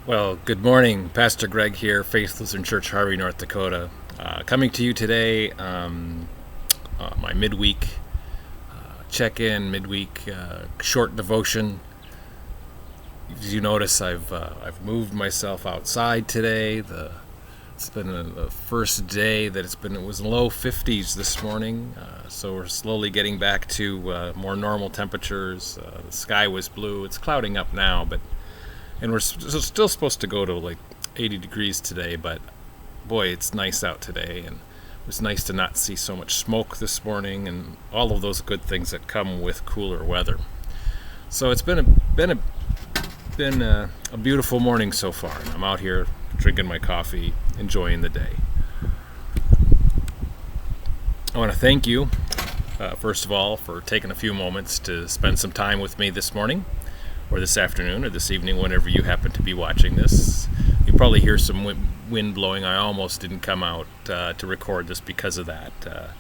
Well, good morning. Pastor Greg here, Faith Lutheran Church, Harvey, North Dakota. Coming to you today, my midweek check-in, midweek short devotion. As you notice, I've moved myself outside today. It's been the first day that it was in low 50s this morning, so we're slowly getting back to more normal temperatures. The sky was blue. It's clouding up now, and we're still supposed to go to like 80 degrees today, but boy, it's nice out today, and it was nice to not see so much smoke this morning and all of those good things that come with cooler weather. So it's been a beautiful morning so far, and I'm out here drinking my coffee, enjoying the day. I want to thank you, first of all, for taking a few moments to spend some time with me this morning, or this afternoon, or this evening, whenever you happen to be watching this. You probably hear some wind blowing. I almost didn't come out to record this because of that, the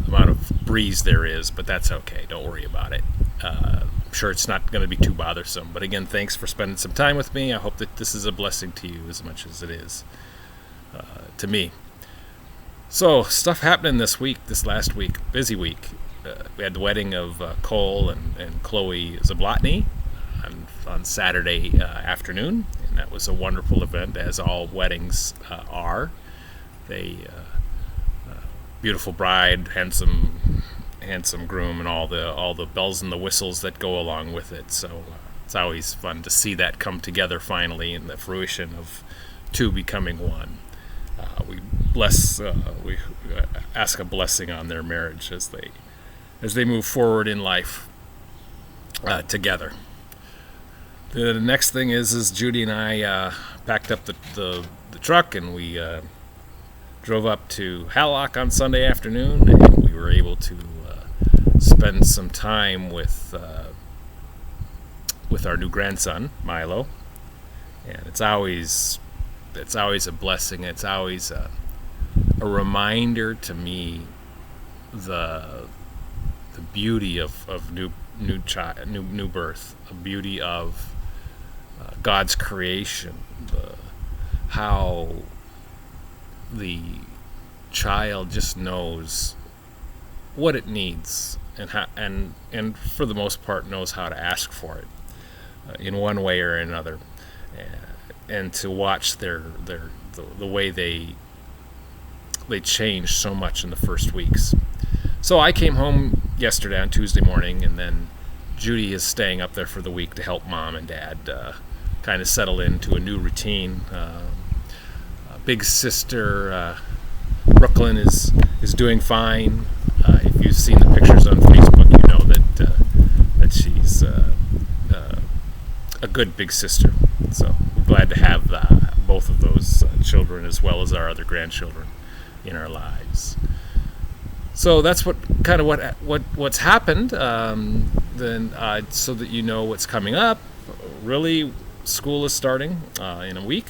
amount of breeze there is, but that's okay. Don't worry about it. I'm sure it's not going to be too bothersome. But again, thanks for spending some time with me. I hope that this is a blessing to you as much as it is to me. So, stuff happening this last week, busy week. We had the wedding of Cole and Chloe Zablotny on Saturday afternoon, and that was a wonderful event, as all weddings are. They beautiful bride, handsome groom, and all the bells and the whistles that go along with it. So it's always fun to see that come together finally, in the fruition of two becoming one. We ask a blessing on their marriage as they move forward in life together. The next thing is Judy and I packed up the truck, and we drove up to Hallock on Sunday afternoon, and we were able to spend some time with our new grandson, Milo. And it's always a blessing. It's always a reminder to me the beauty of new birth, the beauty of God's creation, how the child just knows what it needs, and for the most part knows how to ask for it in one way or another, and to watch the way they change so much in the first weeks. So I came home yesterday on Tuesday morning, and then Judy is staying up there for the week to help Mom and Dad kind of settle into a new routine. Big sister Brooklyn is doing fine. If you've seen the pictures on Facebook, you know that she's a good big sister. So we're glad to have both of those children, as well as our other grandchildren, in our lives. So that's what's happened. Then so that you know what's coming up. Really, school is starting in a week.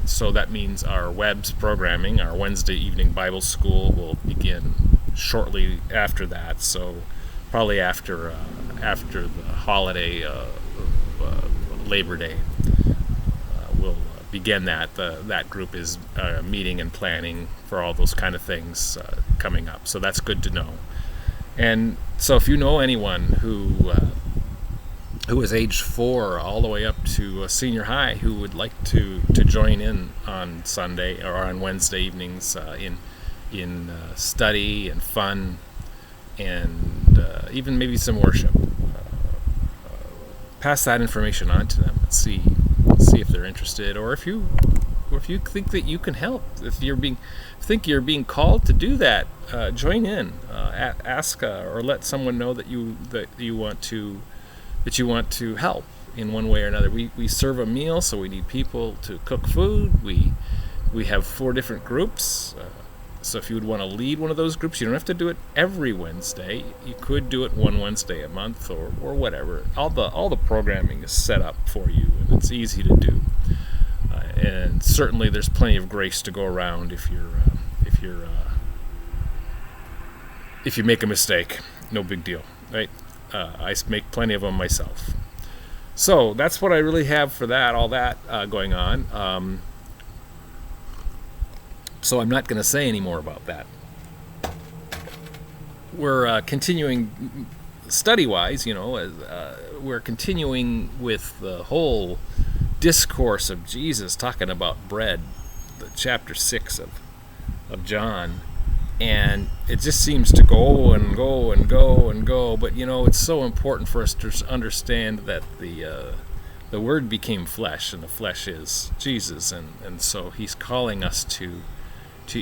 So that means our WEBS programming, our Wednesday evening Bible school, will begin shortly after that. So probably after the holiday, Labor Day, we'll begin that. That group is meeting and planning for all those kind of things coming up. So that's good to know. And so if you know anyone who is age 4 all the way up to senior high who would like to join in on Sunday or on Wednesday evenings in study and fun, and even maybe some worship, pass that information on to them and see if they're interested, or if you think that you can help. If think you're being called to do that, join in. Ask or let someone know that you want to help in one way or another. We serve a meal, so we need people to cook food. We have 4 different groups. So if you would want to lead one of those groups, you don't have to do it every Wednesday. You could do it one Wednesday a month or whatever. All the programming is set up for you, and it's easy to do. And certainly there's plenty of grace to go around if you make a mistake. No big deal, right? I make plenty of them myself. So that's what I really have for that, all that going on. So I'm not going to say any more about that. We're continuing study-wise, we're continuing with the whole discourse of Jesus talking about bread, the chapter 6 of John. And it just seems to go and go and go and go. But, it's so important for us to understand that the Word became flesh, and the flesh is Jesus. And so he's calling us to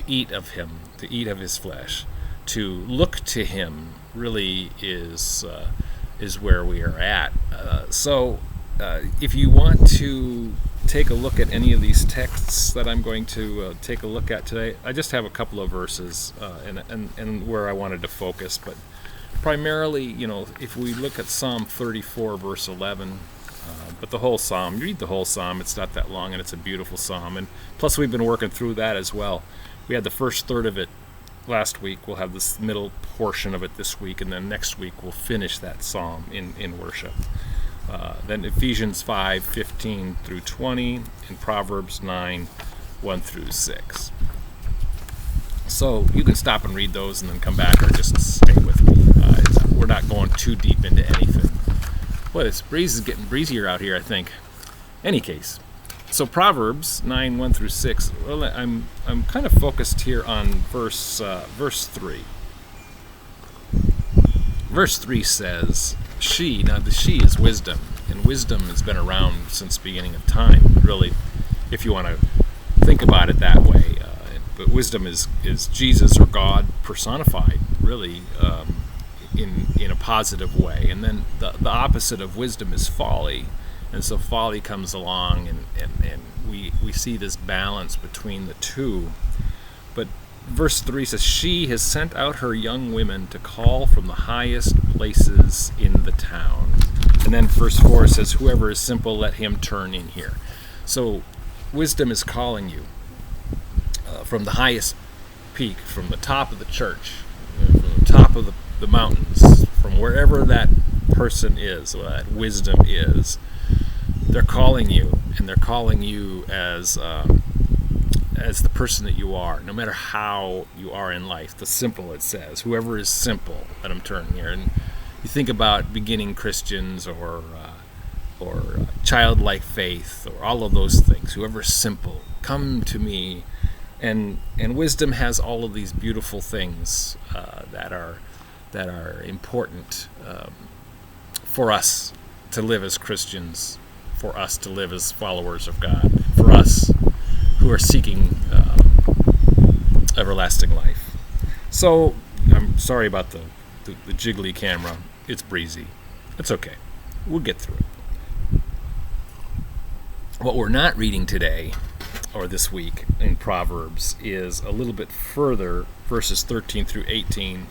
eat of him, to eat of his flesh. To look to him really is where we are at. So if you want to take a look at any of these texts that I'm going to take a look at today, I just have a couple of verses and where I wanted to focus. But primarily, if we look at Psalm 34, verse 11, but the whole psalm, read the whole psalm. It's not that long, and it's a beautiful psalm. And plus, we've been working through that as well. We had the first third of it last week. We'll have this middle portion of it this week, and then next week we'll finish that psalm in worship. Then Ephesians 5:15 through 20, and Proverbs 9:1 through 6. So you can stop and read those and then come back, or just stay with me. We're not going too deep into anything. Boy, this breeze is getting breezier out here, I think. Any case, so Proverbs 9:1 through 6. Well, I'm kind of focused here on verse 3. Verse 3 says, "She." Now, the she is wisdom, and wisdom has been around since the beginning of time. Really, if you want to think about it that way. But wisdom is Jesus or God personified, really, in a positive way. And then the opposite of wisdom is folly. And so folly comes along, and we see this balance between the two. But verse 3 says, "She has sent out her young women to call from the highest places in the town." And then verse 4 says, "Whoever is simple, let him turn in here." So wisdom is calling you from the highest peak, from the top of the church, from the top of the mountains, from wherever that person is, or that wisdom is. They're calling you, and they're calling you as the person that you are, no matter how you are in life. The simple, it says, whoever is simple, let him turn here. And you think about beginning Christians or childlike faith, or all of those things. Whoever is simple, come to me. And wisdom has all of these beautiful things that are important for us to live as Christians, for us to live as followers of God, for us who are seeking everlasting life. So I'm sorry about the jiggly camera. It's breezy. It's okay. We'll get through it. What we're not reading today, or this week in Proverbs, is a little bit further, verses 13 through 18,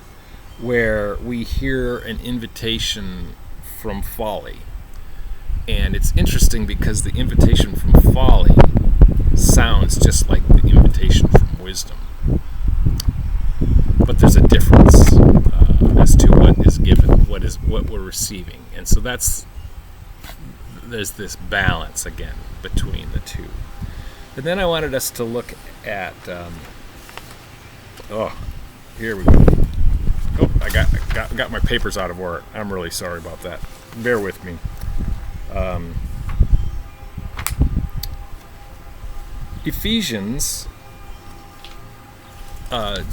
where we hear an invitation from folly. And it's interesting because the invitation from folly sounds just like the invitation from wisdom. But there's a difference as to what is given, what we're receiving. And so there's this balance again between the two. And then I wanted us to look at here we go. Oh, I got my papers out of order. I'm really sorry about that. Bear with me. Ephesians,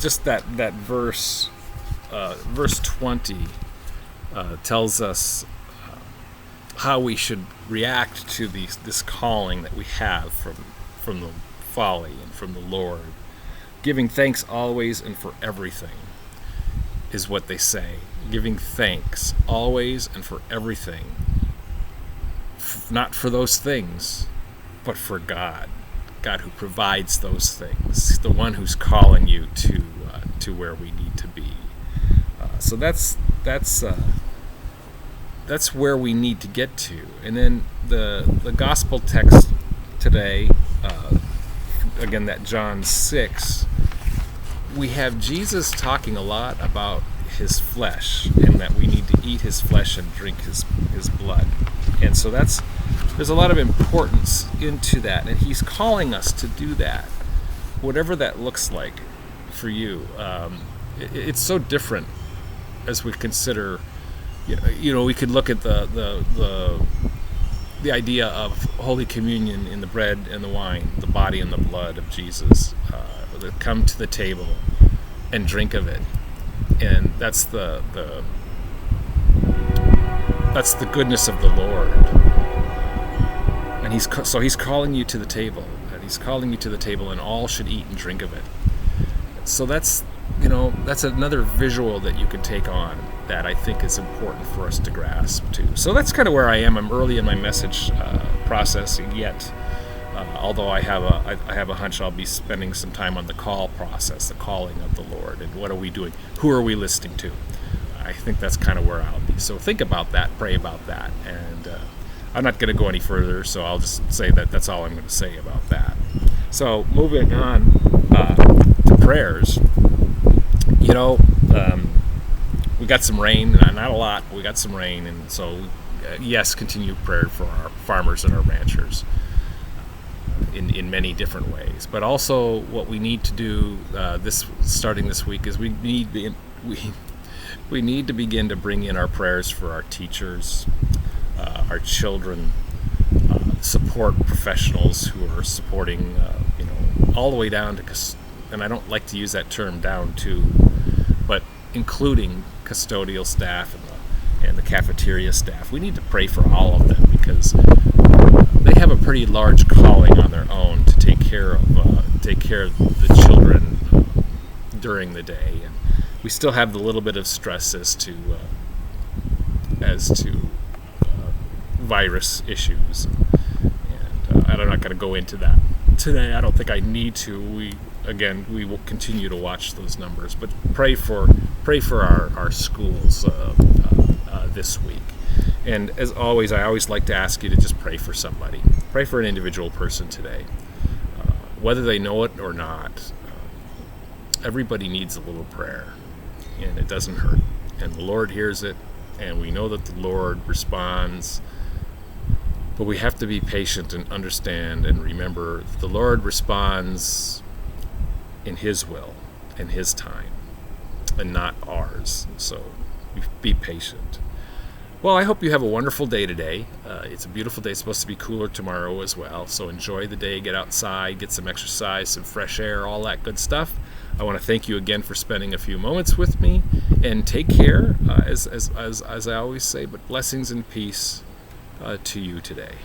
just that verse 20 tells us how we should react to this calling that we have from the folly and from the Lord. Giving thanks always and for everything is what they say. Giving thanks always and for everything. Not for those things, but for God. God who provides those things. The one who's calling you to where we need to be. So that's where we need to get to. And then the gospel text today, again, that John 6, we have Jesus talking a lot about his flesh and that we need to eat his flesh and drink his blood. And so there's a lot of importance into that, and he's calling us to do that, whatever that looks like for you. It's so different as we consider. We could look at the idea of Holy Communion in the bread and the wine, the body and the blood of Jesus. Come to the table and drink of it, and that's the goodness of the Lord. And he's calling you to the table, and he's calling you to the table, and all should eat and drink of it. So that's another visual that you can take on that I think is important for us to grasp too. So that's kind of where I am. I'm early in my message process yet, although I have a hunch I'll be spending some time on the call process, the calling of the Lord, and what are we doing? Who are we listening to? I think that's kind of where I'll be. So think about that, pray about that, and I'm not going to go any further, so I'll just say that's all I'm going to say about that. So moving on to prayers. We got some rain, not a lot, but we got some rain, and so yes, continue prayer for our farmers and our ranchers in many different ways. But also, what we need to do starting this week is we need to begin to bring in our prayers for our teachers, our children, support professionals who are supporting, all the way down to, and I don't like to use that term down to, but including custodial staff and the cafeteria staff. We need to pray for all of them because they have a pretty large calling on their own to take care of the children during the day, and we still have the little bit of stress as to virus issues, and I'm not going to go into that today. I don't think I need to. We will continue to watch those numbers, but pray for our schools this week. And as always, I always like to ask you to just pray for somebody. Pray for an individual person today, whether they know it or not. Everybody needs a little prayer, and it doesn't hurt. And the Lord hears it, and we know that the Lord responds. But we have to be patient and understand and remember that the Lord responds in His will and His time, and not ours. So be patient. Well, I hope you have a wonderful day today. It's a beautiful day. It's supposed to be cooler tomorrow as well. So enjoy the day. Get outside, get some exercise, some fresh air, all that good stuff. I want to thank you again for spending a few moments with me, and take care, as I always say. But blessings and peace to you today.